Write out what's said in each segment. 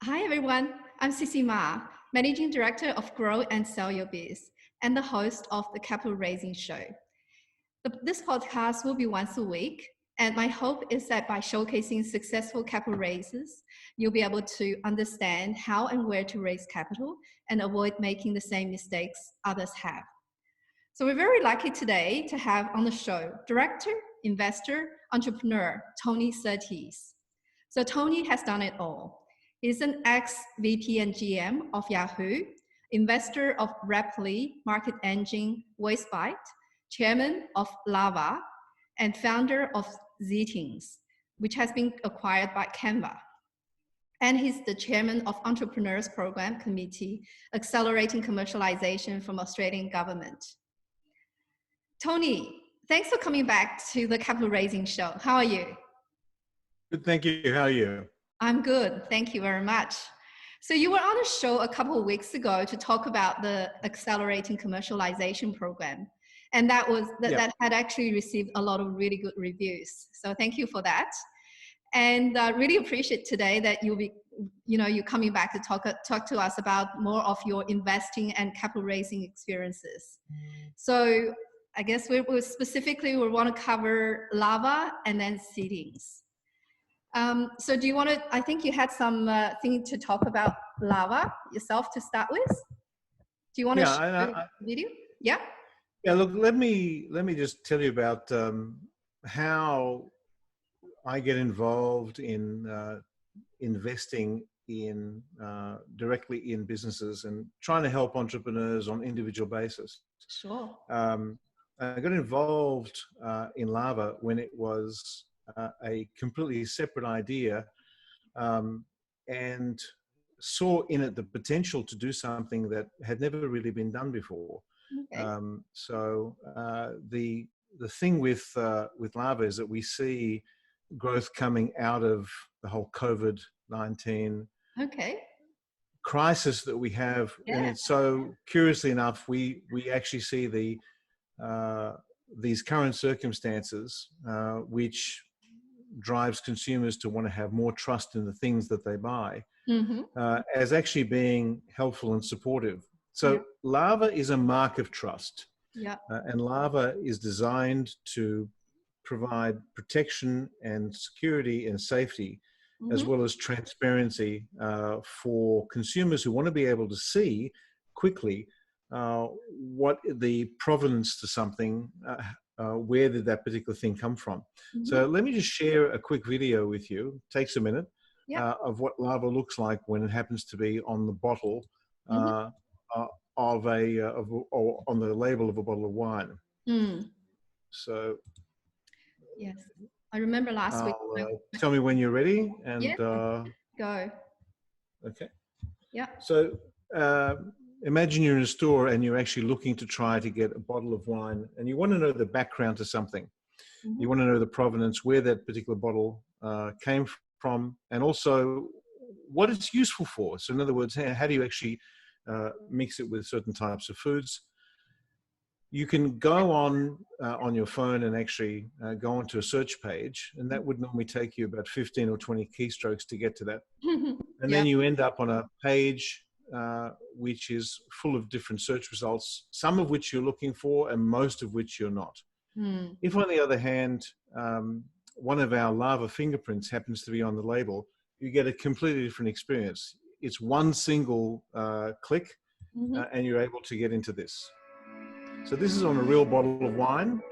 Hi everyone, I'm Sisi Ma, Managing Director of Grow and Sell Your Biz and the host of the Capital Raising Show. This podcast will be once a week, and my hope is that by showcasing successful capital raises, you'll be able to understand how and where to raise capital and avoid making the same mistakes others have. So we're very lucky today to have on the show Director, Investor, Entrepreneur, Tony Surtees. So Tony has done it all. He's an ex-VP and GM of Yahoo, investor of Rapidly, Market Engine, VoiceBite, chairman of Laava, and founder of Zeetings, which has been acquired by Canva. And he's the chairman of Entrepreneurs Program Committee, accelerating commercialization from Australian government. Tony, thanks for coming back to the Capital Raising Show. How are you? Good, thank you. How are you? I'm good. Thank you very much. So you were on a show a couple of weeks ago to talk about the accelerating commercialization program. And that had actually received a lot of really good reviews. So thank you for that. And I really appreciate today that you're coming back to talk to us about more of your investing and capital raising experiences. So I guess we want to cover Laava and then Zeetings. So do you want to, I think you had some thing to talk about Laava yourself to start with. Do you want to share the video? Yeah. Yeah, look, let me just tell you about how I get involved in investing in directly in businesses and trying to help entrepreneurs on an individual basis. Sure. I got involved in Laava when it was a completely separate idea, and saw in it the potential to do something that had never really been done before. Okay. So the thing with Laava is that we see growth coming out of the whole COVID-19 crisis that we have, and it's so, curiously enough, we actually see these current circumstances, which drives consumers to want to have more trust in the things that they buy, as actually being helpful and supportive. So Laava is a mark of trust, and Laava is designed to provide protection and security and safety, as well as transparency for consumers who want to be able to see quickly what the provenance to something, where did that particular thing come from. So let me just share a quick video with you, takes a minute, of what Laava looks like when it happens to be on the bottle or on the label of a bottle of wine. So yes, I remember last week. Tell me when you're ready, and go. Okay. Yeah. So imagine you're in a store and you're actually looking to try to get a bottle of wine, and you want to know the background to something. You want to know the provenance, where that particular bottle came from, and also what it's useful for. So in other words, how do you actually mix it with certain types of foods? You can go on your phone and actually go onto a search page, and that would normally take you about 15 or 20 keystrokes to get to that. And then you end up on a page which is full of different search results, some of which you're looking for and most of which you're not. If, on the other hand, one of our Laava fingerprints happens to be on the label, you get a completely different experience. It's one single click, and you're able to get into this. So this is on a real bottle of wine,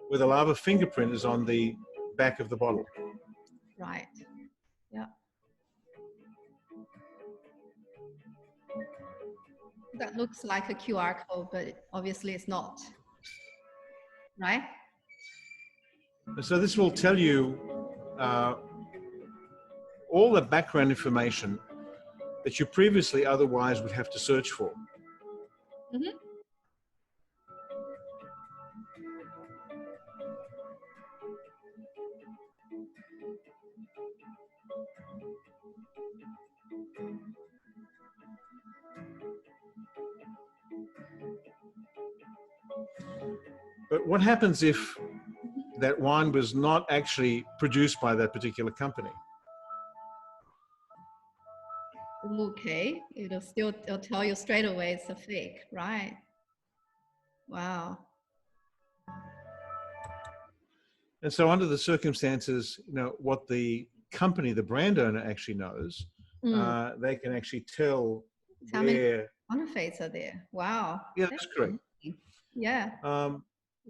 where the Laava fingerprint is on the back of the bottle. Right. Yeah. That looks like a QR code, but obviously it's not. Right? And so this will tell you all the background information that you previously otherwise would have to search for. But what happens if that wine was not actually produced by that particular company? Okay, it'll tell you straight away it's a fake, right? Wow. And so under the circumstances, what the company, the brand owner actually knows, they can actually tell How many where. counterfeits are there? Wow. Yeah, that's correct. Yeah.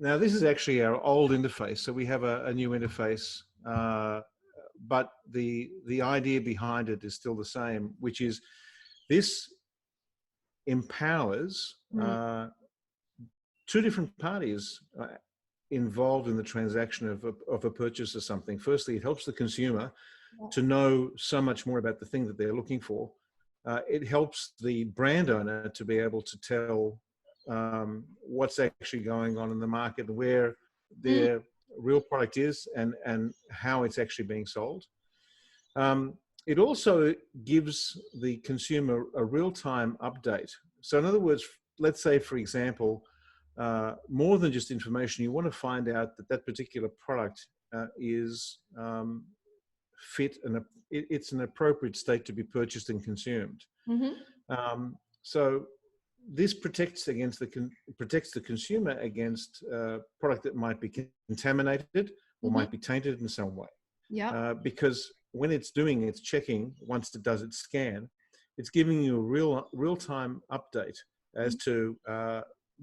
Now this is actually our old interface. So we have a new interface, but the idea behind it is still the same, which is this empowers two different parties involved in the transaction of a purchase of something. Firstly, it helps the consumer to know so much more about the thing that they're looking for. It helps the brand owner to be able to tell what's actually going on in the market, where their real product is, and how it's actually being sold. It also gives the consumer a real-time update. So in other words, let's say, for example, more than just information, you want to find out that that particular product is fit and it's an appropriate state to be purchased and consumed. So this protects against protects the consumer against product that might be contaminated or might be tainted in some way. Yeah. Because when it's doing its checking, once it does its scan, it's giving you a real-time update as to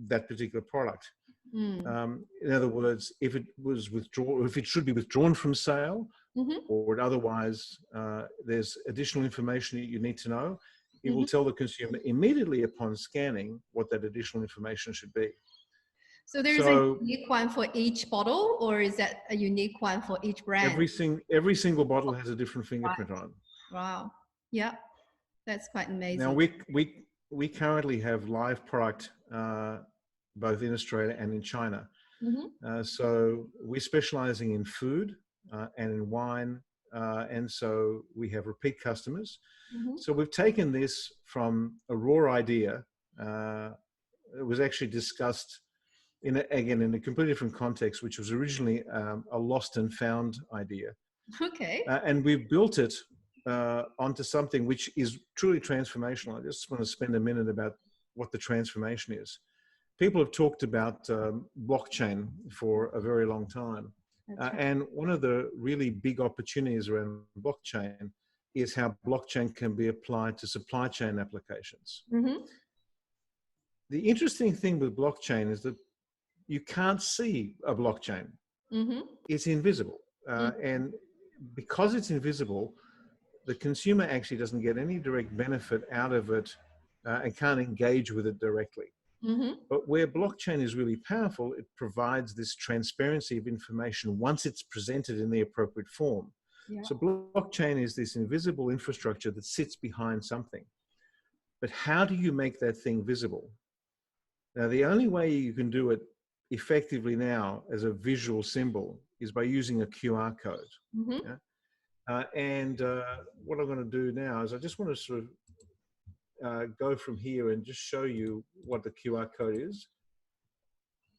that particular product. In other words, if it was withdrawn, if it should be withdrawn from sale, or otherwise there's additional information that you need to know, it will tell the consumer immediately upon scanning what that additional information should be. So there's a unique one for each bottle, or is that a unique one for each brand? Every single bottle has a different fingerprint on. Wow. Yeah, that's quite amazing. Now we currently have live product both in Australia and in China. So we're specializing in food and in wine, and so we have repeat customers. So we've taken this from a raw idea. It was actually discussed in a completely different context, which was originally a lost and found idea. Okay. And we've built it onto something which is truly transformational. I just want to spend a minute about what the transformation is. People have talked about blockchain for a very long time. And one of the really big opportunities around blockchain is how blockchain can be applied to supply chain applications. The interesting thing with blockchain is that you can't see a blockchain. It's invisible. And because it's invisible, the consumer actually doesn't get any direct benefit out of it and can't engage with it directly. But where blockchain is really powerful, it provides this transparency of information once it's presented in the appropriate form. So blockchain is this invisible infrastructure that sits behind something. But how do you make that thing visible? Now, the only way you can do it effectively now as a visual symbol is by using a QR code. And what I'm going to do now is I just want to sort of go from here and just show you what the QR code is.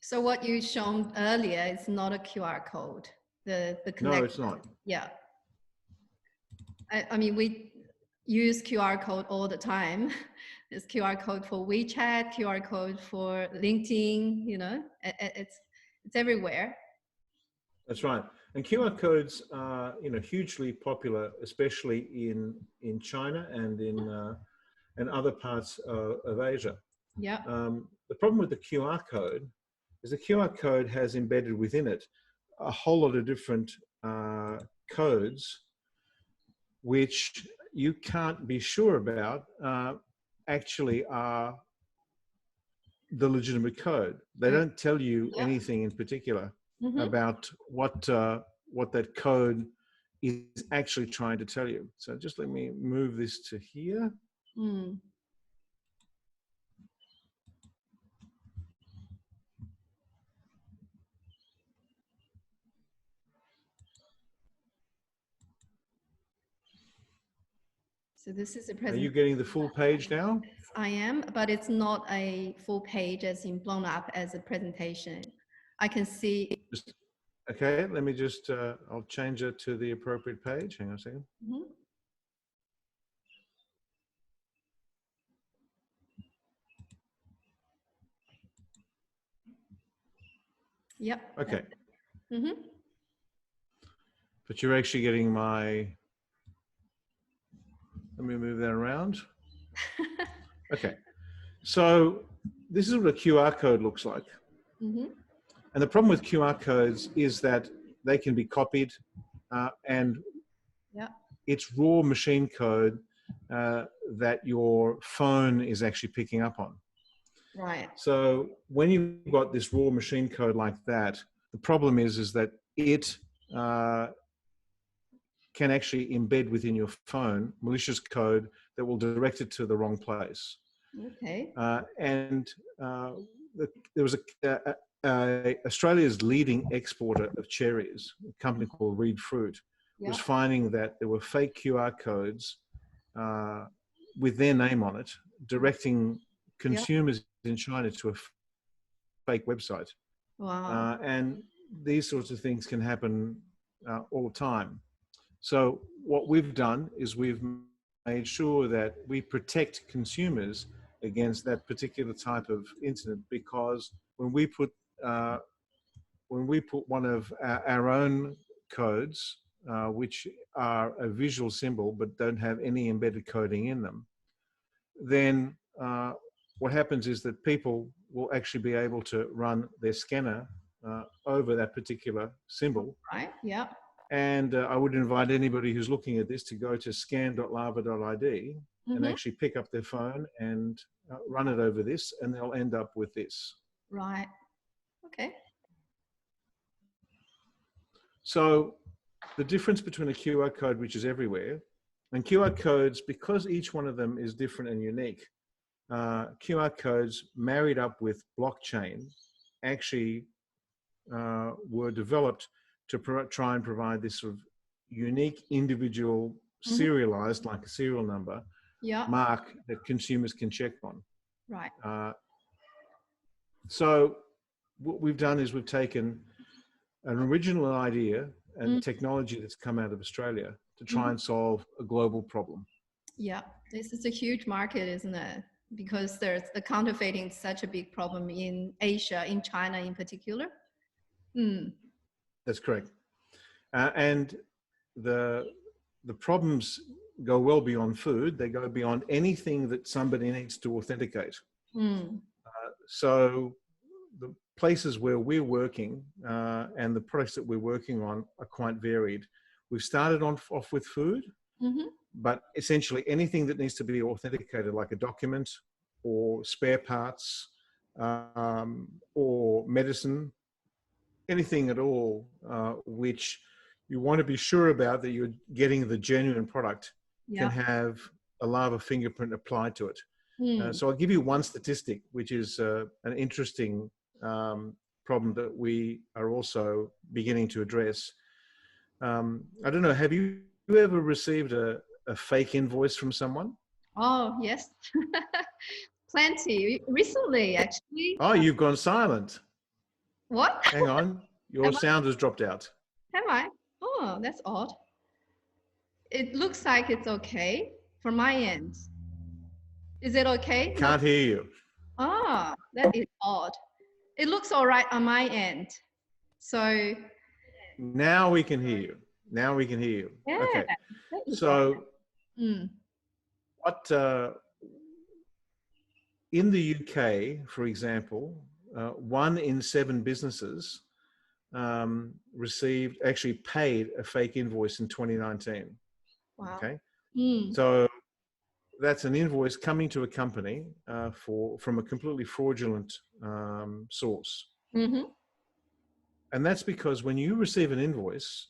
So what you shown earlier is not a QR code. The connection. No, it's not. Yeah. I mean, we use QR code all the time. There's QR code for WeChat, QR code for LinkedIn, you know, it's everywhere. That's right. And QR codes are, hugely popular, especially in China and in other parts of Asia. Yeah. The problem with the QR code is the QR code has embedded within it a whole lot of different codes, which you can't be sure about actually are the legitimate code. They don't tell you anything in particular about what that code is actually trying to tell you. So just let me move this to here. So this is a presentation. Are you getting the full page now? I am, but it's not a full page as in blown up as a presentation. I can see. Okay, let me just, I'll change it to the appropriate page. Hang on a second. Yep. Okay. Mm-hmm. But you're actually getting my, let me move that around. Okay. So this is what a QR code looks like. Mm-hmm. And the problem with QR codes is that they can be copied and Yep. it's raw machine code that your phone is actually picking up on. Right. So when you've got this raw machine code like that, the problem is that it can actually embed within your phone malicious code that will direct it to the wrong place. Okay. And there was Australia's leading exporter of cherries, a company called Reed Fruit, was finding that there were fake QR codes with their name on it, directing consumers in China to a fake website. Wow. And these sorts of things can happen all the time. So what we've done is we've made sure that we protect consumers against that particular type of incident, because when we put one of our own codes, which are a visual symbol but don't have any embedded coding in them, then what happens is that people will actually be able to run their scanner over that particular symbol. Right. Yeah. And I would invite anybody who's looking at this to go to scan.laava.id and actually pick up their phone and run it over this, and they'll end up with this. Right. Okay. So the difference between a QR code, which is everywhere, and QR codes, because each one of them is different and unique, QR codes married up with blockchain actually were developed to try and provide this sort of unique, individual, serialized, like a serial number, mark that consumers can check on. Right. So what we've done is we've taken an original idea and technology that's come out of Australia to try and solve a global problem. Yeah, this is a huge market, isn't it? Because there's the counterfeiting is such a big problem in Asia, in China in particular. That's correct. And the problems go well beyond food. They go beyond anything that somebody needs to authenticate. So the places where we're working and the products that we're working on are quite varied. We've started off with food, but essentially anything that needs to be authenticated, like a document or spare parts or medicine, anything at all which you want to be sure about that you're getting the genuine product, can have a Laava fingerprint applied to it. So I'll give you one statistic, which is an interesting problem that we are also beginning to address. I don't know, have you ever received a fake invoice from someone? Oh, yes. Plenty. Recently, actually. Oh, you've gone silent. What? Hang on. Your sound has dropped out. Have I? Oh, that's odd. It looks like it's okay from my end. Is it okay? Can't hear you. Ah, that is odd. It looks all right on my end. So now we can hear you. Now we can hear you. yeah, okay. So what in the UK, for example, 1 in 7 businesses actually paid a fake invoice in 2019. Wow. Okay. So that's an invoice coming to a company from a completely fraudulent source. And that's because when you receive an invoice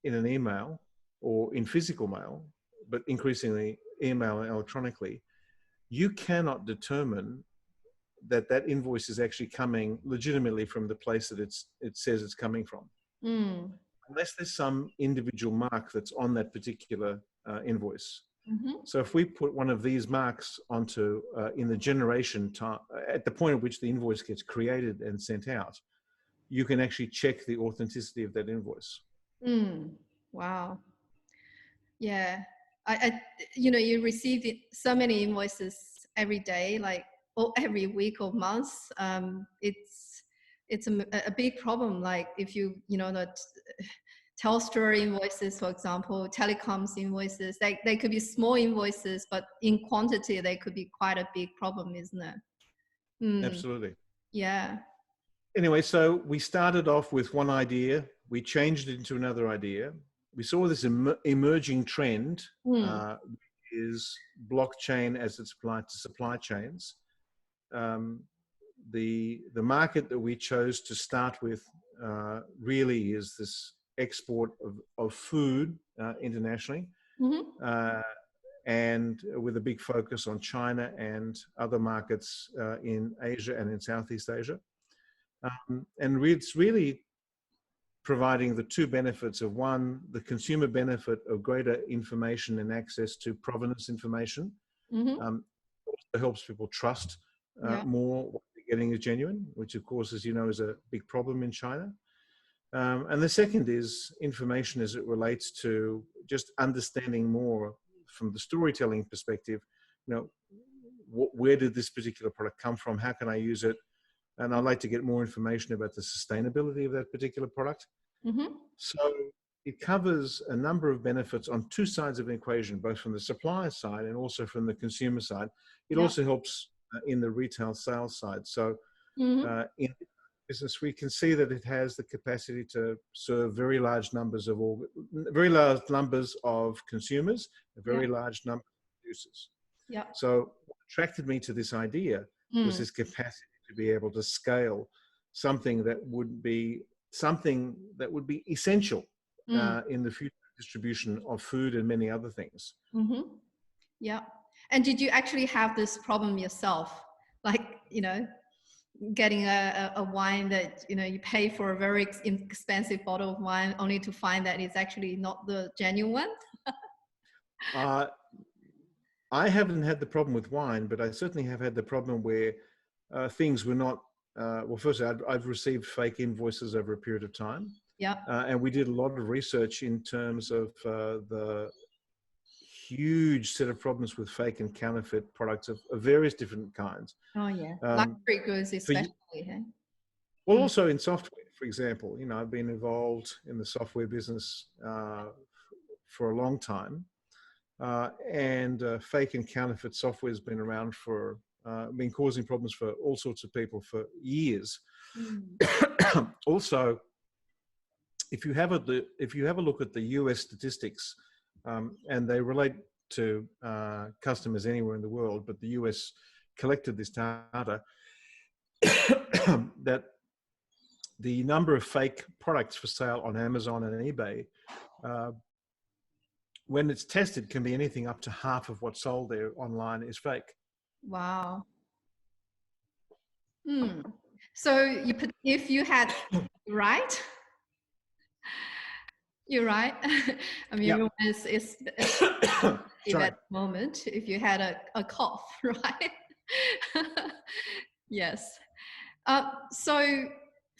in an email or in physical mail, but increasingly email and electronically, you cannot determine that that invoice is actually coming legitimately from the place that it says it's coming from. Unless there's some individual mark that's on that particular invoice. So if we put one of these marks onto in the generation time, at the point at which the invoice gets created and sent out, you can actually check the authenticity of that invoice. Wow. Yeah. I you receive so many invoices every day, like every week or month. It's it's a big problem. Like if you know that Telstra invoices, for example, telecoms invoices, they could be small invoices, but in quantity they could be quite a big problem, isn't it? Absolutely. Yeah. Anyway, so we started off with one idea, we changed it into another idea. We saw this emerging trend, is blockchain as it's applied to supply chains. The market that we chose to start with really is this export of food internationally, and with a big focus on China and other markets in Asia and in Southeast Asia. And it's really providing the two benefits of, one, the consumer benefit of greater information and access to provenance information. Also helps people trust more what they're getting is genuine, which of course, as you know, is a big problem in China. And the second is information as it relates to just understanding more from the storytelling perspective, you know, where did this particular product come from? How can I use it? And I'd like to get more information about the sustainability of that particular product. So it covers a number of benefits on two sides of the equation, both from the supplier side and also from the consumer side. It also helps in the retail sales side. So in business, we can see that it has the capacity to serve very large numbers of consumers, a very large number of producers. So what attracted me to this idea was this capacity to be able to scale something that would be essential in the future distribution of food and many other things. Yeah. And did you actually have this problem yourself? Like, you know, getting a wine that, you know, you pay for a very expensive bottle of wine only to find that it's actually not the genuine one? I haven't had the problem with wine, but I certainly have had the problem where things were not, well, firstly, I've received fake invoices over a period of time. And we did a lot of research in terms of the huge set of problems with fake and counterfeit products of various different kinds. Luxury goods especially. Well, also in software, for example, you know, I've been involved in the software business for a long time. And fake and counterfeit software has been around for, been causing problems for all sorts of people for years. Also, if you have a look at the US statistics, and they relate to customers anywhere in the world, but the US collected this data, that the number of fake products for sale on Amazon and eBay, when it's tested, can be anything up to half of what's sold there online is fake. Wow. So if you had, right? You're right. I mean, it's in that moment, if you had a cough, right? Yes. So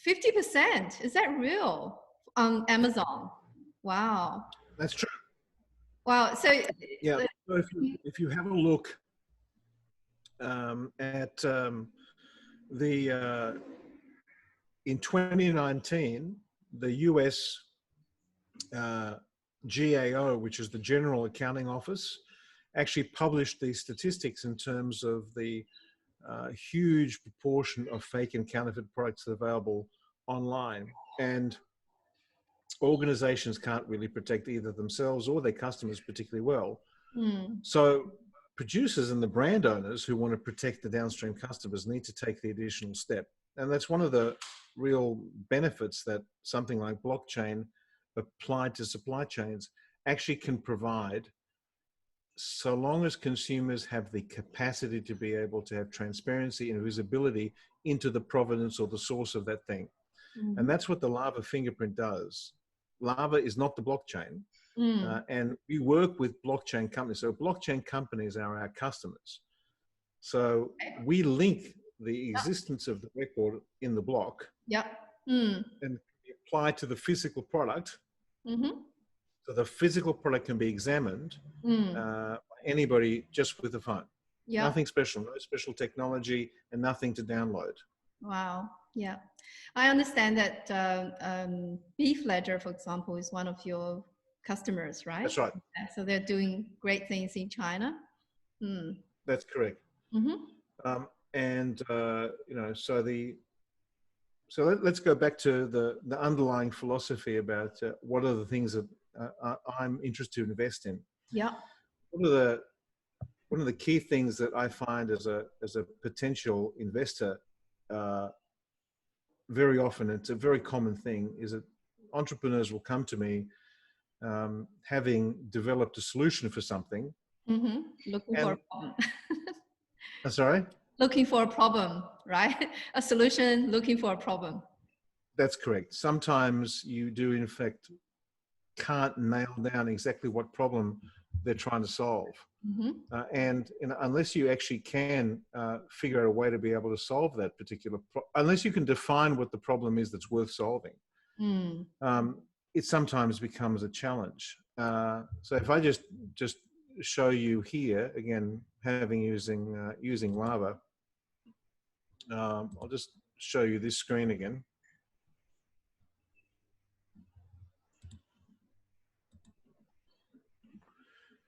50%, is that real on Amazon? Wow. That's true. Wow. So yeah, so if you have a look at in 2019, the US GAO, which is the General Accounting Office, actually published these statistics in terms of the huge proportion of fake and counterfeit products available online. And organizations can't really protect either themselves or their customers particularly well. So producers and the brand owners who want to protect the downstream customers need to take the additional step. And that's one of the real benefits that something like blockchain applied to supply chains actually can provide, so long as consumers have the capacity to be able to have transparency and visibility into the provenance or the source of that thing. And that's what the Laava fingerprint does. Laava is not the blockchain. And we work with blockchain companies. So blockchain companies are our customers. So we link the existence of the record in the block and apply to the physical product. So the physical product can be examined by anybody just with a phone. Nothing special, no special technology and nothing to download. Wow. Yeah. I understand that Beef Ledger, for example, is one of your customers, right? That's right. Yeah, so they're doing great things in China. Mm. That's correct. Mm-hmm. You know, so let's go back to the underlying philosophy about what are the things that I'm interested to invest in. Yeah. One of the key things that I find as a potential investor, very often, it's a very common thing, is that entrepreneurs will come to me having developed a solution for something. Mm-hmm. Looking for a problem. Sorry? Looking for a problem, right? A solution, looking for a problem. That's correct. Sometimes you do, in fact, can't nail down exactly what problem they're trying to solve. Mm-hmm. And you know, unless you actually can figure out a way to be able to solve that particular unless you can define what the problem is that's worth solving, it sometimes becomes a challenge. So if I just show you here, again, using Laava, I'll just show you this screen again.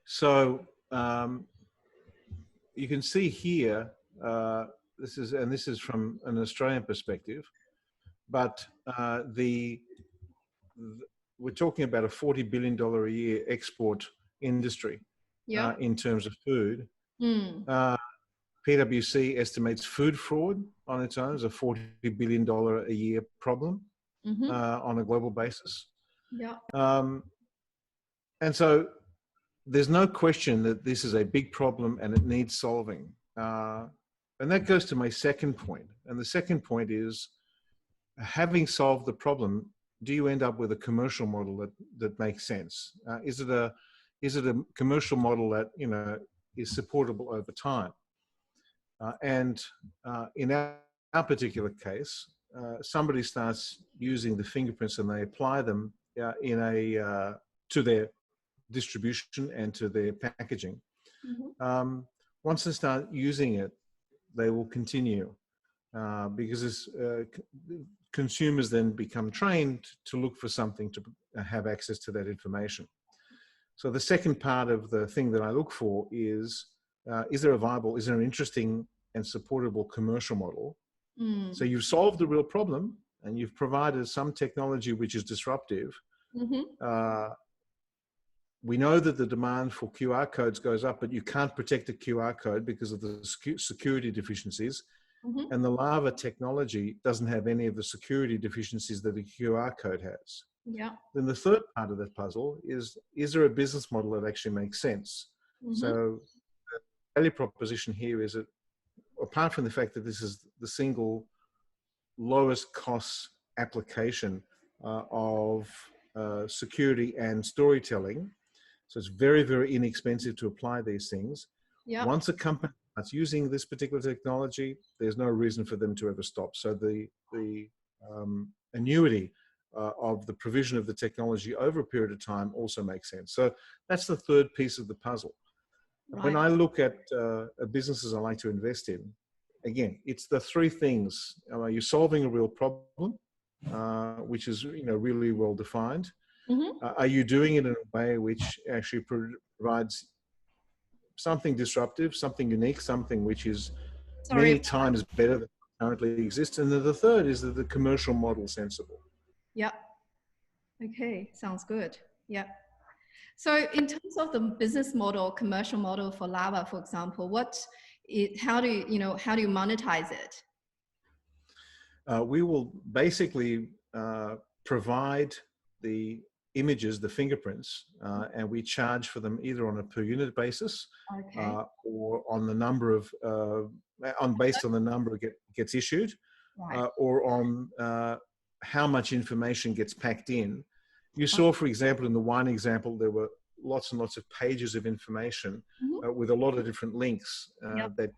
So you can see here, this is from an Australian perspective, but we're talking about a $40 billion a year export industry in terms of food. PwC estimates food fraud on its own is a $40 billion a year problem on a global basis. Yeah. And so there's no question that this is a big problem and it needs solving. And that goes to my second point. And the second point is, having solved the problem, do you end up with a commercial model that makes sense? Is it a commercial model that, you know, is supportable over time? In our particular case, somebody starts using the fingerprints and they apply them to their distribution and to their packaging. Once they start using it, they will continue because consumers then become trained to look for something to have access to that information. So the second part of the thing that I look for is there an interesting and supportable commercial model? So you've solved the real problem and you've provided some technology which is disruptive. We know that the demand for QR codes goes up, but you can't protect a QR code because of the security deficiencies. And the Laava technology doesn't have any of the security deficiencies that a QR code has. Yeah. Then the third part of that puzzle is there a business model that actually makes sense? So the value proposition here is that, apart from the fact that this is the single lowest cost application of security and storytelling, so it's very, very inexpensive to apply these things. Yeah. Once a company starts using this particular technology, there's no reason for them to ever stop. So the annuity of the provision of the technology over a period of time also makes sense. So that's the third piece of the puzzle. Right. When I look at businesses I like to invest in, again, it's the three things. You're solving a real problem, which is, you know, really well defined. Are you doing it in a way which actually provides something disruptive, something unique, something which is many times better than currently exists? And then the third is that the commercial model sensible. Yeah. Okay, sounds good. Yeah. So in terms of the business model, commercial model for Laava, for example, how do you monetize it? We will basically provide the images, the fingerprints, and we charge for them either on a per unit basis, or on the number of based on the number gets issued, right. Or on how much information gets packed in. You saw, for example, in the wine example, there were lots and lots of pages of information with a lot of different links that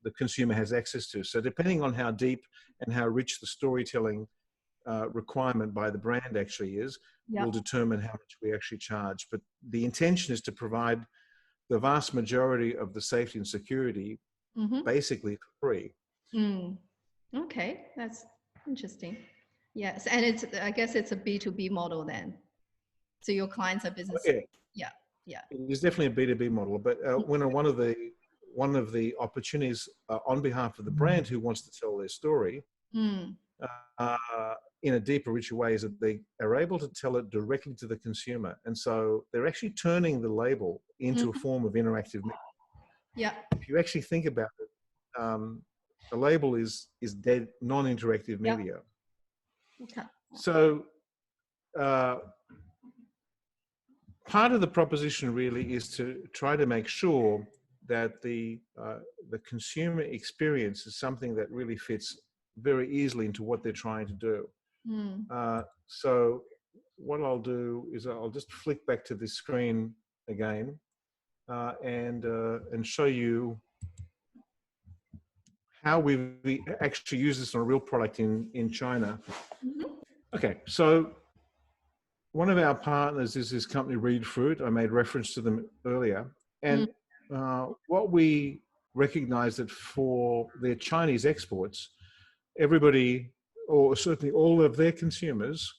the consumer has access to. So depending on how deep and how rich the storytelling requirement by the brand actually is, will determine how much we actually charge. But the intention is to provide the vast majority of the safety and security basically for free. Okay, that's Interesting. Yes, and I guess it's a B2B model then. So your clients are business. Yeah, Yeah, yeah. it's definitely a B2B model. But when one of the opportunities on behalf of the brand who wants to tell their story Mm. in a deeper, richer way is that they are able to tell it directly to the consumer. And so they're actually turning the label into a form of interactive media. Yeah. If you actually think about it, a label is dead, non-interactive Yeah. media. Okay. So part of the proposition really is to try to make sure that the consumer experience is something that really fits very easily into what they're trying to do. Mm. So what I'll do is I'll just flick back to this screen again and show you how we actually use this on a real product in China. Mm-hmm. Okay, so one of our partners is this company Reed Fruit. I made reference to them earlier. And what we recognize that for their Chinese exports, everybody, or certainly all of their consumers,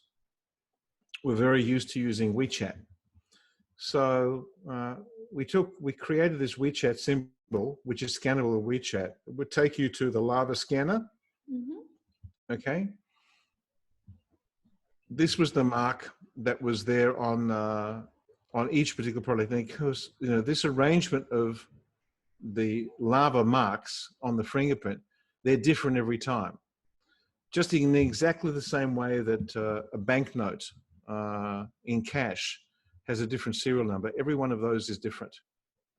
were very used to using WeChat. So we created this WeChat symbol, which is scannable with WeChat. It would take you to the Laava scanner. Mm-hmm. Okay. This was the mark that was there on each particular product. And because this arrangement of the Laava marks on the fingerprint, they're different every time. Just in exactly the same way that a banknote in cash has a different serial number. Every one of those is different,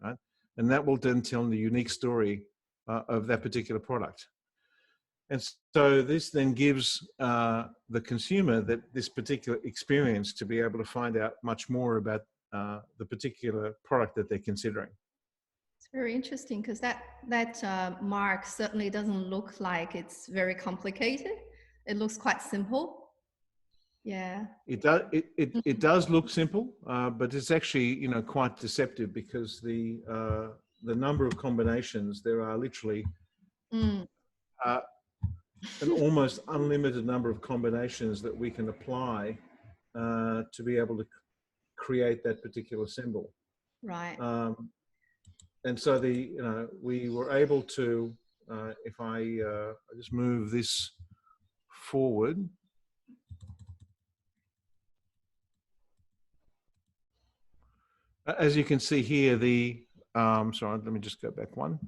right? And that will then tell the unique story of that particular product. And so this then gives the consumer this particular experience to be able to find out much more about the particular product that they're considering. It's very interesting because that mark certainly doesn't look like it's very complicated. It looks quite simple. Yeah. It does look simple, but it's actually quite deceptive because the number of combinations there are literally an almost unlimited number of combinations that we can apply to be able to create that particular symbol. Right. And so we were able to, if I just move this forward. As you can see here, sorry, let me just go back one.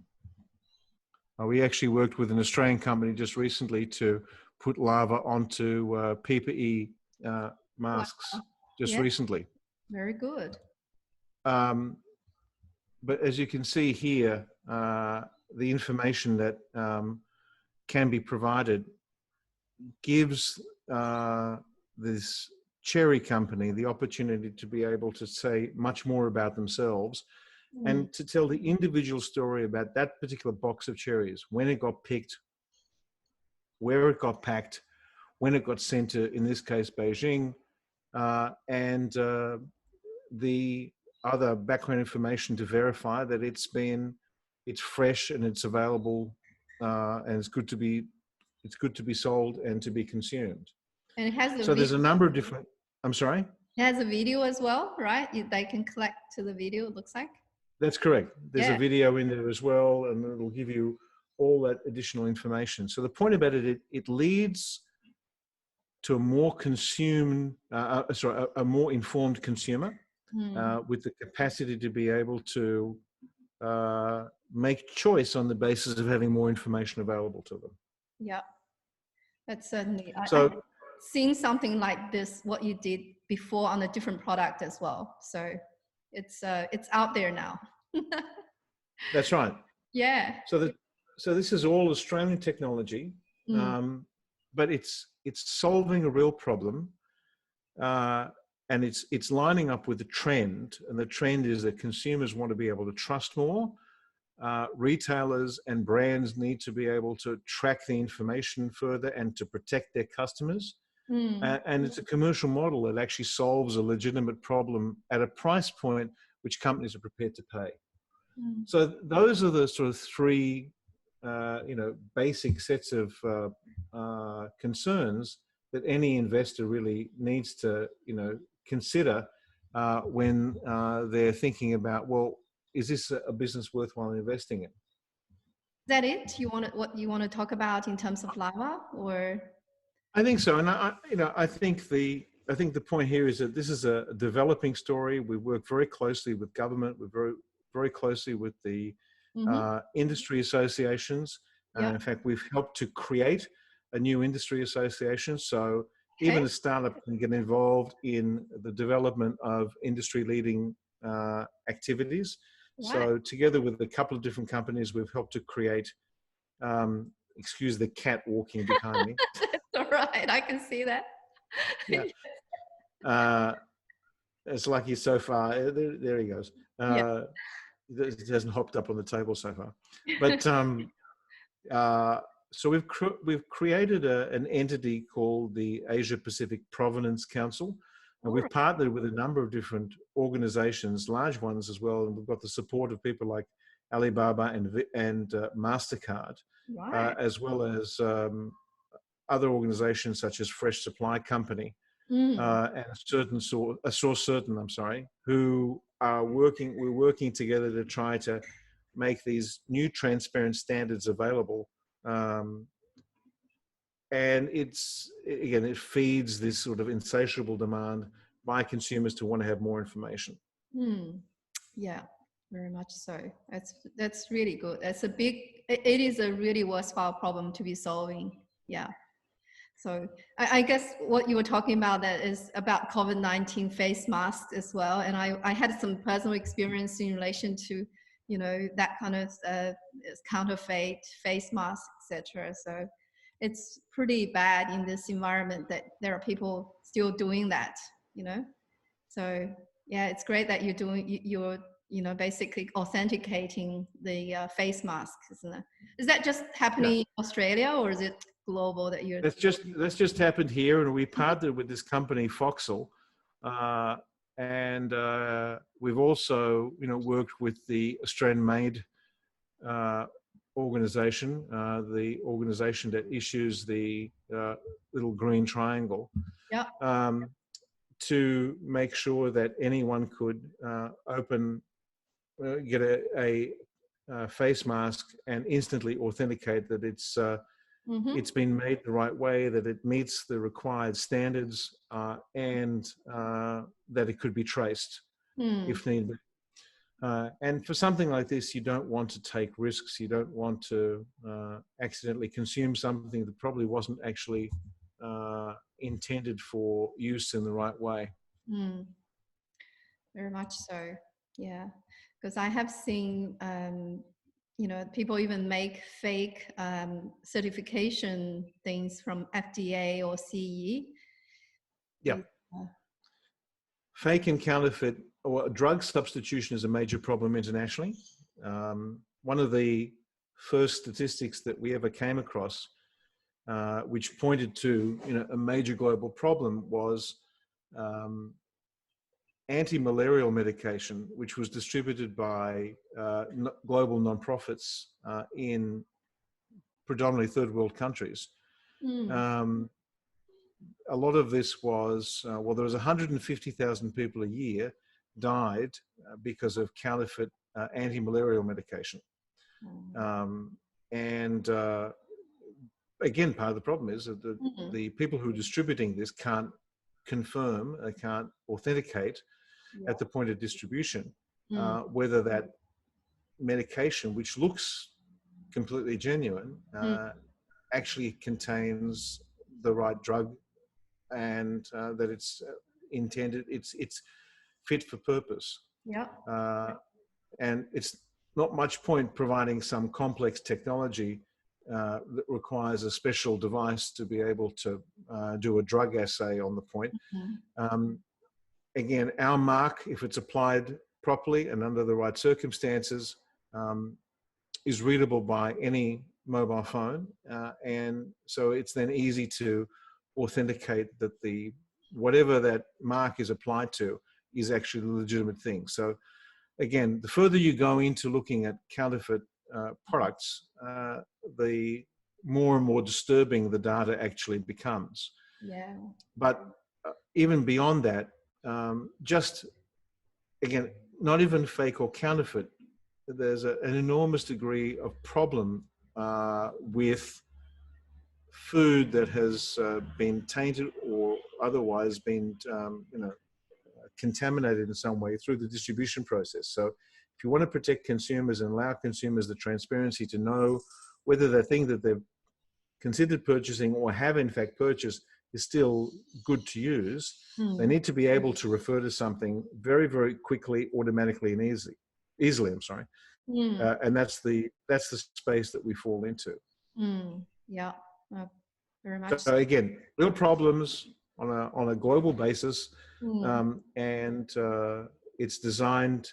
We actually worked with an Australian company just recently to put Laava onto PPE masks just recently. Very good. But as you can see here, the information that can be provided gives this cherry company the opportunity to be able to say much more about themselves and to tell the individual story about that particular box of cherries, when it got picked, where it got packed, when it got sent to, in this case, Beijing, and the other background information to verify that it's fresh and it's available and it's good to be sold and to be consumed. And it has so there's a number of different. I'm sorry. It has a video as well, right? They can collect to the video. It looks like. That's correct. There's a video in there as well, and it'll give you all that additional information. So the point about it leads to a more a more informed consumer with the capacity to be able to make choice on the basis of having more information available to them. Yeah, that's certainly. So I've seen something like this, what you did before on a different product as well. So it's out there now. That's right. Yeah. So this is all Australian technology, but it's solving a real problem, and it's lining up with the trend. And the trend is that consumers want to be able to trust more. Retailers and brands need to be able to track the information further and to protect their customers. And it's a commercial model that actually solves a legitimate problem at a price point which companies are prepared to pay. So those are the sort of three basic sets of concerns that any investor really needs to, consider when they're thinking about, well, is this a business worthwhile investing in? Is that it? What you want to talk about in terms of Laava, or? I think so, and I think the point here is that this is a developing story. We work very closely with government. We work very closely with the industry associations. In fact, we've helped to create a new industry association. So even a startup can get involved in the development of industry-leading activities. Right. So together with a couple of different companies, we've helped to create, excuse the cat walking behind me. That's all right, I can see that. Yeah. It's lucky so far. There he goes. It hasn't hopped up on the table so far. But so we've created an entity called the Asia Pacific Provenance Council. And we've partnered with a number of different organizations, large ones as well. And we've got the support of people like Alibaba and MasterCard, as well as other organizations such as Fresh Supply Company and Certain, who are we're working together to try to make these new transparent standards available. And it feeds this sort of insatiable demand by consumers to want to have more information. Yeah, very much so. That's really good. It is a really worthwhile problem to be solving. Yeah. So I guess what you were talking about that is about COVID-19 face masks as well. And I had some personal experience in relation to, that kind of counterfeit face mask, etc. So it's pretty bad in this environment that there are people still doing that, So yeah, it's great that you're basically authenticating the face mask, isn't it? Is that just happening in Australia, or is it global that you're? That's just happened here, and we partnered with this company Foxel, and we've also worked with the Australian-made organization, the organization that issues the little green triangle, to make sure that anyone could get a face mask and instantly authenticate that it's been made the right way, that it meets the required standards, and that it could be traced if needed. And for something like this, you don't want to take risks. You don't want to accidentally consume something that probably wasn't actually intended for use in the right way. Very much so, yeah. Because I have seen, people even make fake certification things from FDA or CE. Yeah. Fake and counterfeit or drug substitution is a major problem internationally. One of the first statistics that we ever came across, which pointed to a major global problem, was anti-malarial medication, which was distributed by global nonprofits in predominantly third world countries. A lot of this was, there was 150,000 people a year died because of counterfeit anti-malarial medication. Again, part of the problem is that the people who are distributing this can't confirm, they can't authenticate at the point of distribution whether that medication, which looks completely genuine, actually contains the right drug, and that it's intended, it's fit for purpose. And it's not much point providing some complex technology that requires a special device to be able to do a drug assay on the point. Again, our mark, if it's applied properly and under the right circumstances, is readable by any mobile phone. And so it's then easy to authenticate that whatever that mark is applied to is actually a legitimate thing. So again, the further you go into looking at counterfeit products, the more and more disturbing the data actually becomes. Yeah. But even beyond that, just again, not even fake or counterfeit, there's an enormous degree of problem with food that has been tainted or otherwise been, contaminated in some way through the distribution process. So if you want to protect consumers and allow consumers the transparency to know whether the thing that they've considered purchasing or have in fact purchased is still good to use, they need to be able to refer to something very, very quickly, automatically, and easily. And that's the space that we fall into. Yeah, very much. So again, real problems on a global basis, and it's designed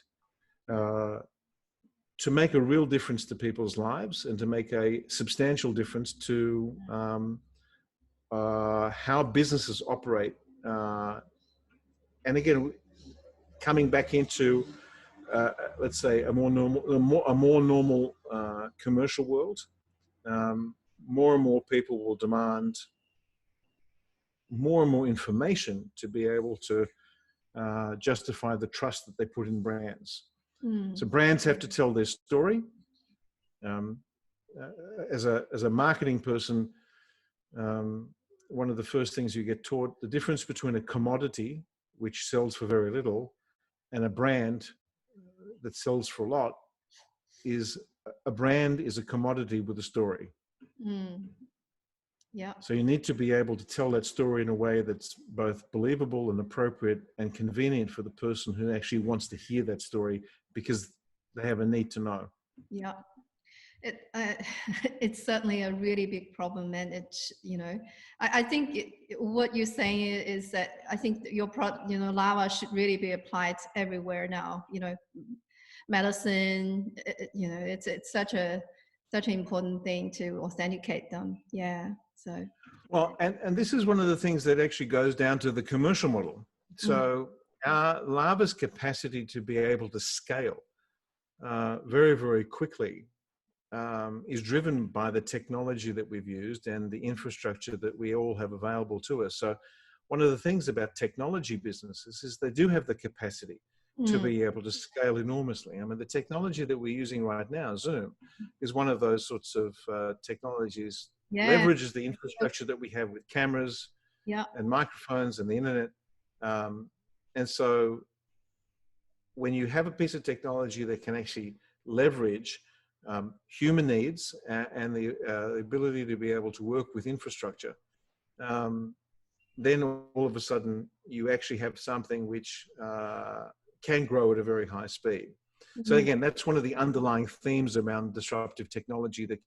to make a real difference to people's lives and to make a substantial difference to how businesses operate. And again, coming back into let's say a more normal commercial world, more and more people will demand more and more information to be able to justify the trust that they put in brands. So brands have to tell their story. As a marketing person, one of the first things you get taught, the difference between a commodity, which sells for very little, and a brand that sells for a lot, is a brand is a commodity with a story. Yeah. So you need to be able to tell that story in a way that's both believable and appropriate and convenient for the person who actually wants to hear that story because they have a need to know. Yeah. It's certainly a really big problem, and it's, I think what you're saying is that I think your product, Laava should really be applied everywhere now. Medicine, it's such an important thing to authenticate them. Yeah. So. Well, and this is one of the things that actually goes down to the commercial model. So our Laava's capacity to be able to scale very, very quickly is driven by the technology that we've used and the infrastructure that we all have available to us. So one of the things about technology businesses is they do have the capacity to be able to scale enormously. I mean, the technology that we're using right now, Zoom, is one of those sorts of technologies, leverages the infrastructure that we have with cameras and microphones and the internet. And so when you have a piece of technology that can actually leverage human needs and the ability to be able to work with infrastructure, then all of a sudden you actually have something which can grow at a very high speed. So again, that's one of the underlying themes around disruptive technology that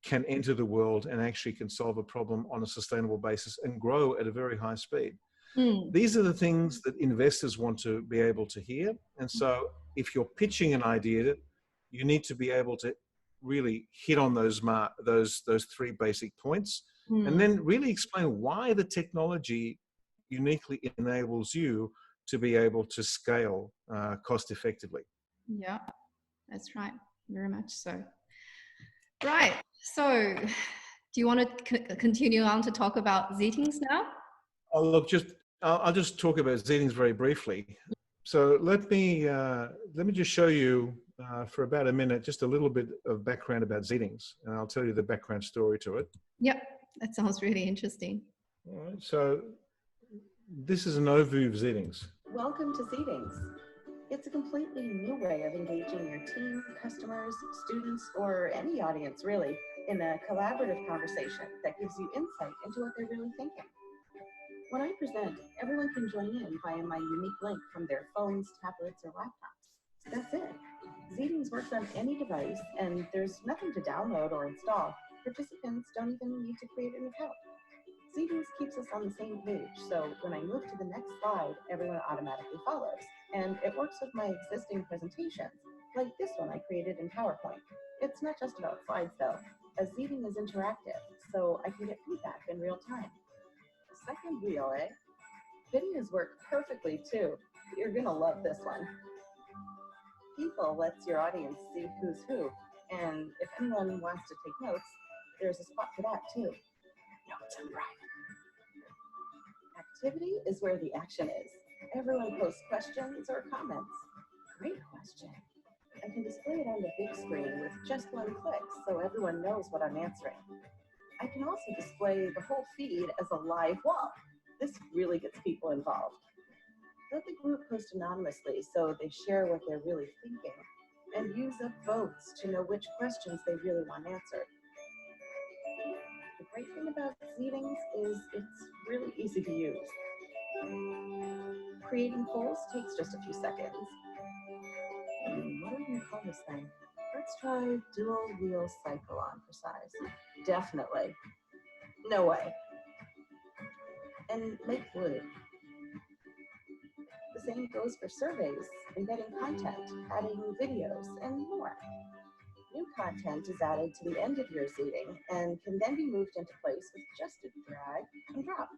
can enter the world and actually can solve a problem on a sustainable basis and grow at a very high speed. These are the things that investors want to be able to hear. And so if you're pitching an idea, you need to be able to really hit on those three basic points, and then really explain why the technology uniquely enables you to be able to scale cost effectively. Yeah, that's right. Very much so. Right. So do you want to continue on to talk about Zeetings now? Oh, look, I'll just talk about Zeetings very briefly. So let me just show you for about a minute just a little bit of background about Zeetings, and I'll tell you the background story to it. Yep, that sounds really interesting. All right, so this is an overview of Zeetings. Welcome to Zeetings. It's a completely new way of engaging your team, customers, students, or any audience really, in a collaborative conversation that gives you insight into what they're really thinking. When I present, everyone can join in via my unique link from their phones, tablets, or laptops. That's it. Zeetings works on any device, and there's nothing to download or install. Participants don't even need to create an account. Zeetings keeps us on the same page, so when I move to the next slide, everyone automatically follows. And it works with my existing presentations, like this one I created in PowerPoint. It's not just about slides though, as Zeeting is interactive, so I can get feedback in real time. Second wheel, eh? Videos work perfectly too. You're gonna love this one. people lets your audience see who's who. And if anyone wants to take notes, there's a spot for that too. Notes in private. Activity is where the action is. Everyone posts questions or comments. Great question. I can display it on the big screen with just one click so everyone knows what I'm answering. I can also display the whole feed as a live wall. This really gets people involved. Let the group post anonymously so they share what they're really thinking, and use up votes to know which questions they really want answered. The great thing about Zeetings is it's really easy to use. Creating polls takes just a few seconds. What are we going to call this thing? Let's try dual wheel cycle on for size. Definitely. No way. And make wood. The same goes for surveys, embedding content, adding videos, and more. New content is added to the end of your Zeeting and can then be moved into place with just a drag and drop.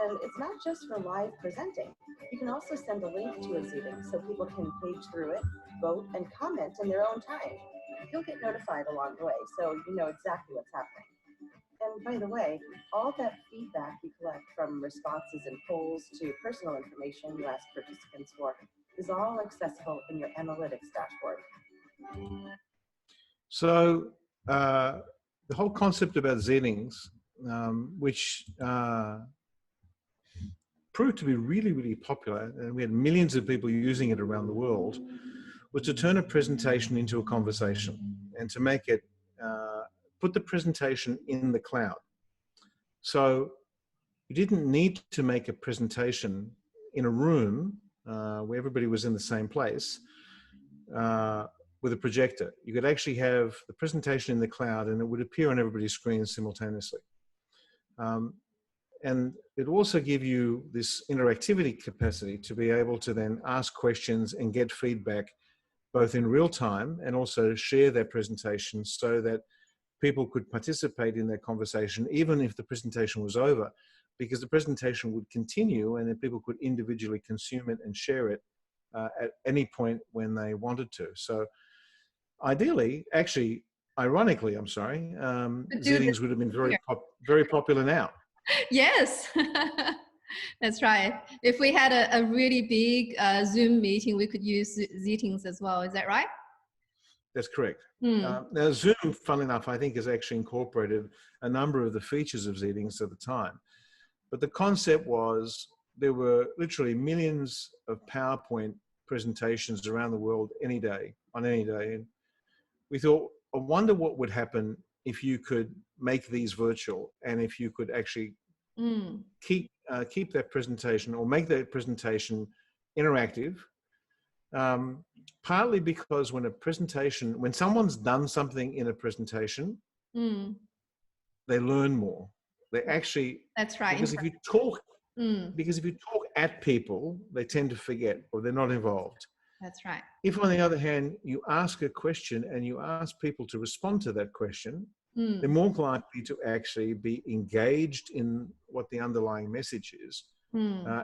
And it's not just for live presenting. You can also send a link to a Zeeting so people can page through it, vote, and comment in their own time. You'll get notified along the way, so you know exactly what's happening. And by the way, all that feedback you collect from responses and polls to personal information you ask participants for is all accessible in your analytics dashboard. So the whole concept about Zeetings, which proved to be really, really popular, and we had millions of people using it around the world, was to turn a presentation into a conversation and to make it, put the presentation in the cloud. So you didn't need to make a presentation in a room where everybody was in the same place with a projector. You could actually have the presentation in the cloud and it would appear on everybody's screen simultaneously. And it also give you this interactivity capacity to be able to then ask questions and get feedback both in real time and also share their presentation so that people could participate in their conversation even if the presentation was over, because the presentation would continue and then people could individually consume it and share it at any point when they wanted to. So ideally, actually, ironically, I'm sorry, Zeetings would have been very popular now. Yes, that's right. If we had a really big Zoom meeting, we could use Zeetings as well. Is that right? That's correct. Now, Zoom, fun enough, I think has actually incorporated a number of the features of Zeetings at the time. But the concept was there were literally millions of PowerPoint presentations around the world any day, on any day. And we thought, I wonder what would happen if you could make these virtual and if you could actually keep that presentation or make that presentation interactive. Partly because when someone's done something in a presentation, they learn more. They actually, that's right. Because if you talk at people, they tend to forget or they're not involved. That's right. If, on the other hand, you ask a question and you ask people to respond to that question, they're more likely to actually be engaged in what the underlying message is,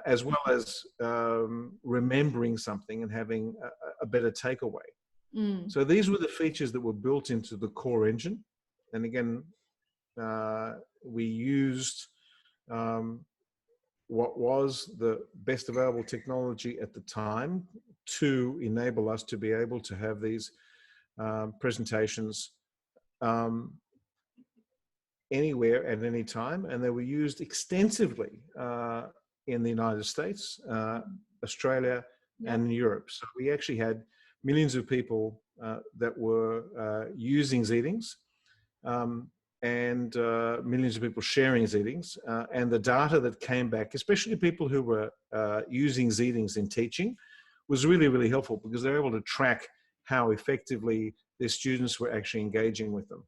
as well as remembering something and having a better takeaway. So these were the features that were built into the core engine. And again, we used what was the best available technology at the time to enable us to be able to have these presentations anywhere at any time. And they were used extensively in the United States, Australia, and Europe. So we actually had millions of people that were using Zeetings. And millions of people sharing Zeetings, and the data that came back, especially people who were using Zeetings in teaching, was really, really helpful because they were able to track how effectively their students were actually engaging with them.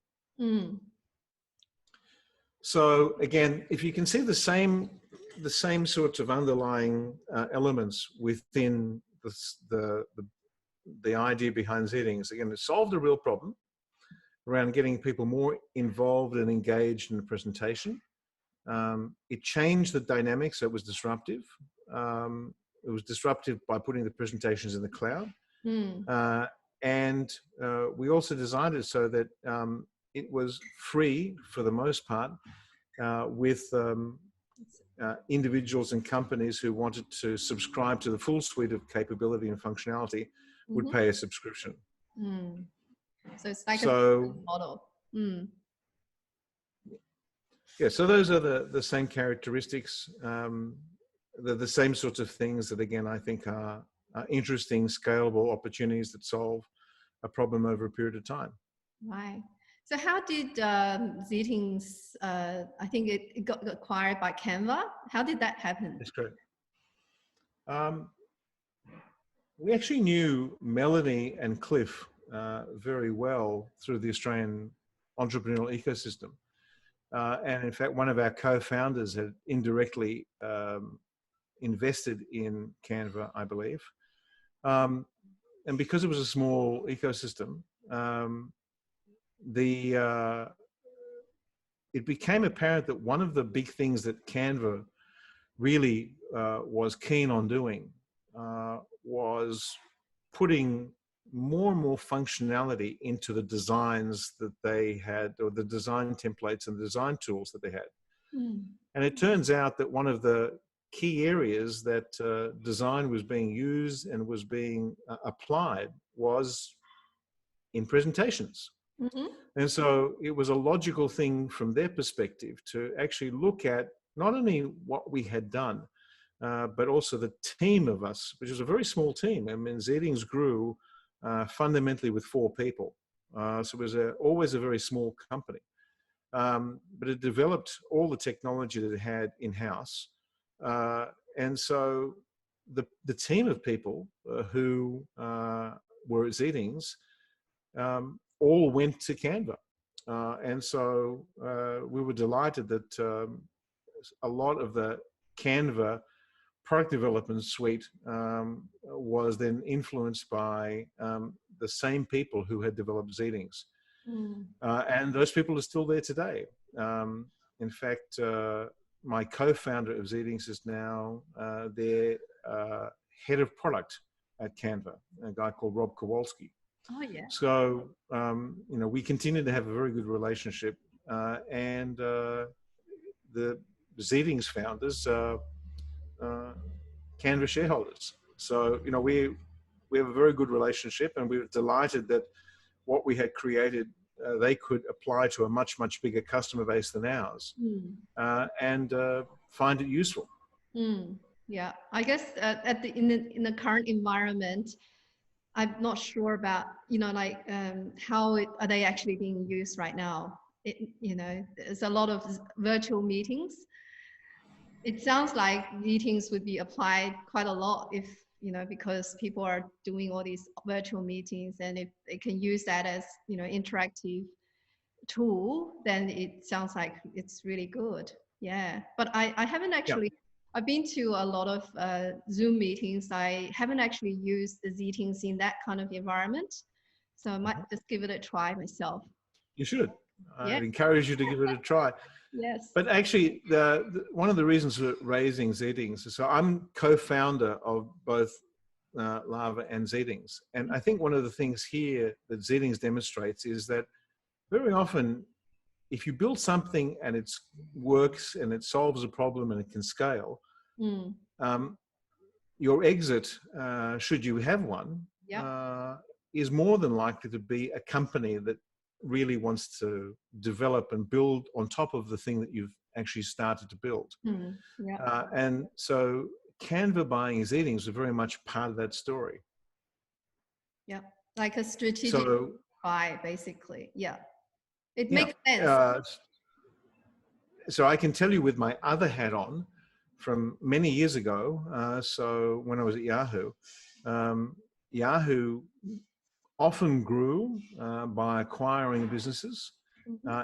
So again, if you can see the same sorts of underlying elements within the idea behind Zeetings, again, it solved a real problem around getting people more involved and engaged in the presentation. It changed the dynamics. So it was disruptive. It was disruptive by putting the presentations in the cloud. And we also designed it so that it was free for the most part, with individuals and companies who wanted to subscribe to the full suite of capability and functionality would pay a subscription. So it's like a model. Yeah, so those are the same characteristics, the same sorts of things that, again, I think are interesting, scalable opportunities that solve a problem over a period of time. Right. So how did Zeetings, I think it got acquired by Canva. How did that happen? That's correct. We actually knew Melanie and Cliff very well through the Australian entrepreneurial ecosystem. And in fact, one of our co-founders had indirectly invested in Canva, I believe. And because it was a small ecosystem, it became apparent that one of the big things that Canva really was keen on doing was putting more and more functionality into the designs that they had, or the design templates and the design tools that they had. And it turns out that one of the key areas that design was being used and was being applied was in presentations. And so it was a logical thing from their perspective to actually look at not only what we had done, but also the team of us, which was a very small team. I mean, Zeetings grew fundamentally with 4 people. So it was always a very small company. But it developed all the technology that it had in-house. And so the team of people who were at Zeetings all went to Canva. And so we were delighted that a lot of the Canva product development suite was then influenced by the same people who had developed Zeetings. And those people are still there today. In fact, my co-founder of Zeetings is now their head of product at Canva, a guy called Rob Kowalski. Oh, yeah. So, you know, we continue to have a very good relationship, and the Zeetings founders Canva shareholders. So, you know, we have a very good relationship, and we were delighted that what we had created, they could apply to a much, much bigger customer base than ours, and find it useful. Yeah, I guess in the current environment, I'm not sure about, you know, like how are they actually being used right now? You know, there's a lot of virtual meetings. It sounds like meetings would be applied quite a lot if, you know, because people are doing all these virtual meetings, and if they can use that as, you know, interactive tool, then it sounds like it's really good. Yeah, but I haven't actually, I've been to a lot of Zoom meetings. I haven't actually used the Zeetings in that kind of environment. So I might just give it a try myself. You should. I'd encourage you to give it a try. Yes. But actually, one of the reasons for raising Zeetings, so I'm co-founder of both Laava and Zeetings. And I think one of the things here that Zeetings demonstrates is that very often, if you build something and it works and it solves a problem and it can scale, your exit, should you have one, is more than likely to be a company that really wants to develop and build on top of the thing that you've actually started to build. And so Canva buying Zeetings was very much part of that story. Yeah, like a strategic buy, basically. Yeah, it makes sense. So I can tell you with my other hat on, from many years ago, so when I was at Yahoo, Yahoo often grew by acquiring businesses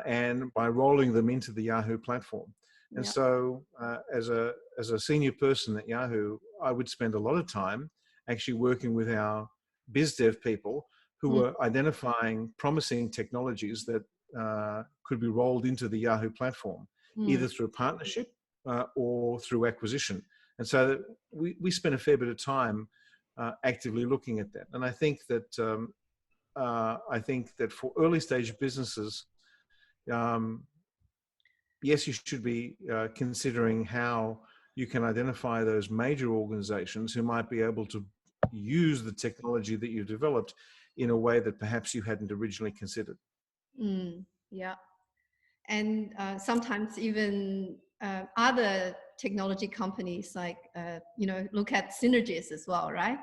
and by rolling them into the Yahoo platform. And so as a senior person at Yahoo, I would spend a lot of time actually working with our biz dev people who were identifying promising technologies that could be rolled into the Yahoo platform. either through partnership or through acquisition. And so we spent a fair bit of time actively looking at that. And I think that for early stage businesses, yes, you should be considering how you can identify those major organizations who might be able to use the technology that you've developed in a way that perhaps you hadn't originally considered. Yeah. And sometimes even other technology companies like, look at synergies as well, right?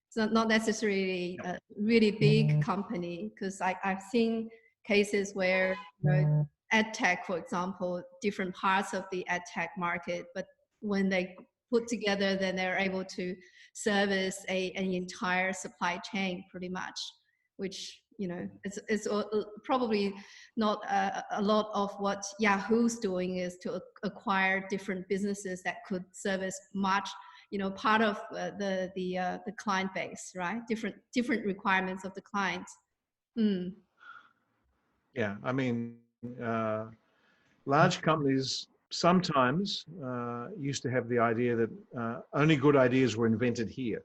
So not necessarily a really big company, because I've seen cases where, ed tech, for example, different parts of the ed tech market, but when they put together, then they're able to service an entire supply chain pretty much, which, it's probably not a lot of what Yahoo's doing is to acquire different businesses that could service much, part of the client base, right? Different requirements of the client. Yeah, I mean, large companies sometimes used to have the idea that only good ideas were invented here.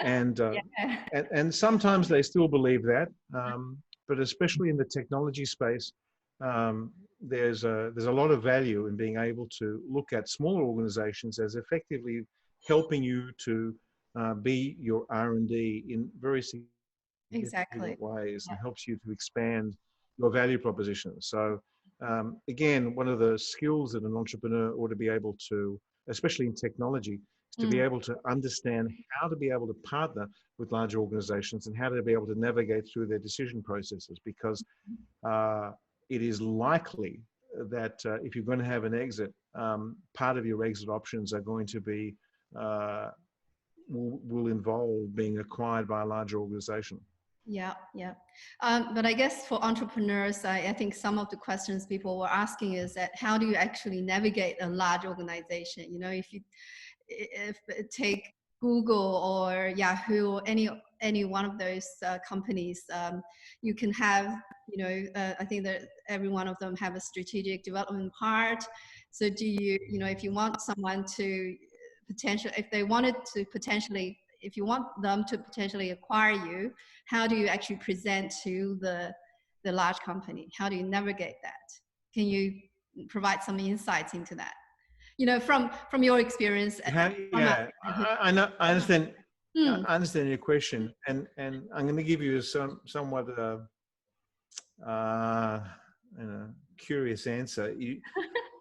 And sometimes they still believe that, but especially in the technology space, there's a lot of value in being able to look at smaller organizations as effectively helping you to be your R&D in very significant ways, and helps you to expand your value proposition. So again, one of the skills that an entrepreneur ought to be able to, especially in technology, is to be able to understand how to be able to partner with large organizations and how to be able to navigate through their decision processes, because it is likely that if you're going to have an exit, part of your exit options are going to be will involve being acquired by a larger organization. Yeah. But I guess for entrepreneurs, I think some of the questions people were asking is that how do you actually navigate a large organization? If take Google or Yahoo or any one of those companies, you can have, I think that every one of them have a strategic development part. So do you, if you want someone to if you want them to potentially acquire you, how do you actually present to the large company? How do you navigate that? Can you provide some insights into that? From your experience. I know. I understand. I understand your question, and I'm going to give you somewhat curious answer.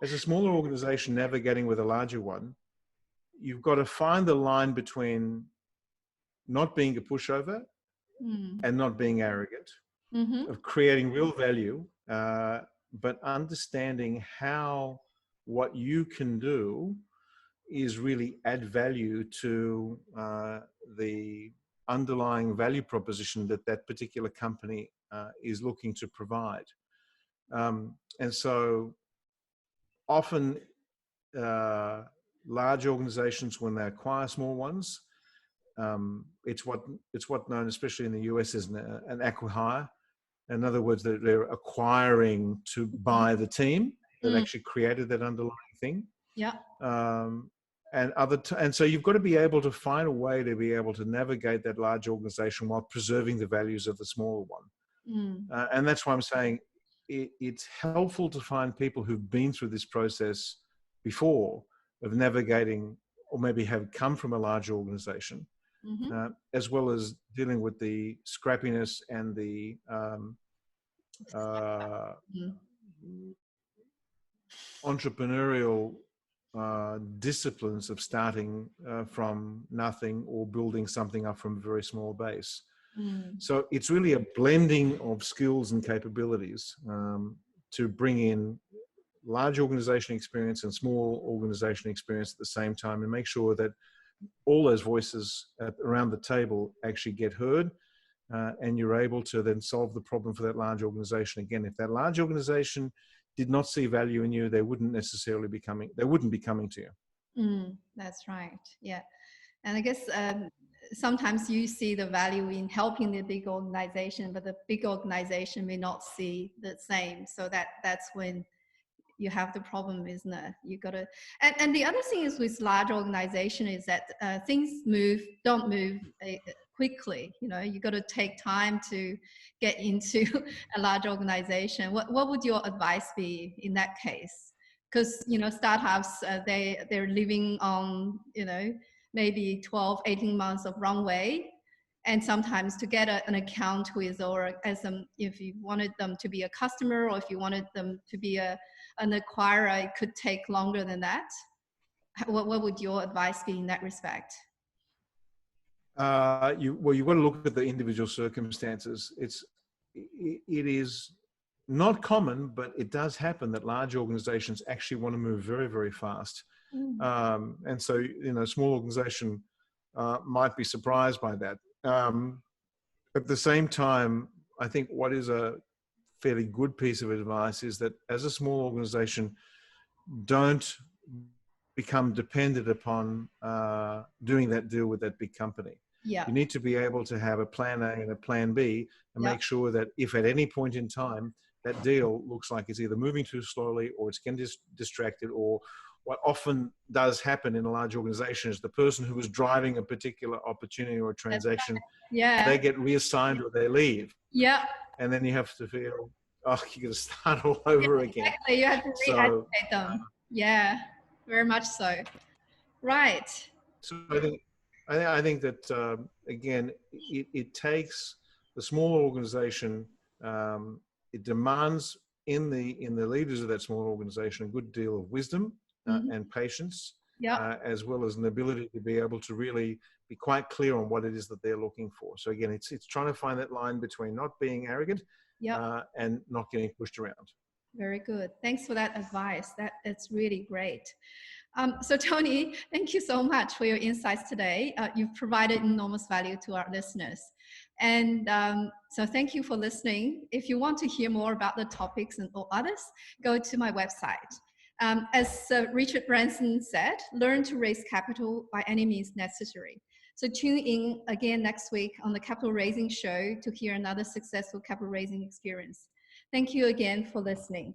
As a smaller organization navigating with a larger one, you've got to find the line between not being a pushover and not being arrogant, of creating real value, but understanding how what you can do is really add value to the underlying value proposition that particular company is looking to provide. And so often large organizations, when they acquire small ones, it's what known, especially in the US, as an acqui-hire. In other words, they're acquiring to buy the team that actually created that underlying thing. Yeah. And so you've got to be able to find a way to be able to navigate that large organization while preserving the values of the smaller one. And that's why I'm saying it's helpful to find people who've been through this process before, of navigating, or maybe have come from a large organization, as well as dealing with the scrappiness and the entrepreneurial disciplines of starting from nothing or building something up from a very small base. So it's really a blending of skills and capabilities to bring in large organization experience and small organization experience at the same time, and make sure that all those voices around the table actually get heard, and you're able to then solve the problem for that large organization. Again, if that large organization did not see value in you, they wouldn't necessarily be coming to you. That's right. Yeah. And I guess sometimes you see the value in helping the big organization, but the big organization may not see the same. So that's when you have the problem, isn't it? You got to, and the other thing is with large organization is that things don't move quickly. You know, you got to take time to get into a large organization. What would your advice be in that case? Because, you know, startups, they're living on, you know, maybe 12, 18 months of runway. And sometimes to get an account with, or if you wanted them to be a customer, or if you wanted them to be an acquirer, it could take longer than that. What would your advice be in that respect? You've got to look at the individual circumstances. It is not common, but it does happen that large organizations actually want to move very, very fast. And so, you know, a small organization might be surprised by that. At the same time, I think what is a fairly good piece of advice is that as a small organization, don't become dependent upon doing that deal with that big company. Yeah. You need to be able to have a plan A and a plan B and make sure that if at any point in time that deal looks like it's either moving too slowly or it's getting distracted, or what often does happen in a large organization is the person who was driving a particular opportunity or a transaction, they get reassigned or they leave. Yeah. And then you have to feel, oh, you got to start all over again. Exactly. You have to re-educate them. Yeah, very much so. Right. So I think that again, it takes the small organization. It demands in the leaders of that small organization a good deal of wisdom and patience, as well as an ability to be able to really be quite clear on what it is that they're looking for. So again, it's trying to find that line between not being arrogant and not getting pushed around. Very good. Thanks for that advice. That's really great. So Tony, thank you so much for your insights today. You've provided enormous value to our listeners. And so thank you for listening. If you want to hear more about the topics or others, go to my website. As Richard Branson said, learn to raise capital by any means necessary. So tune in again next week on the Capital Raising Show to hear another successful capital raising experience. Thank you again for listening.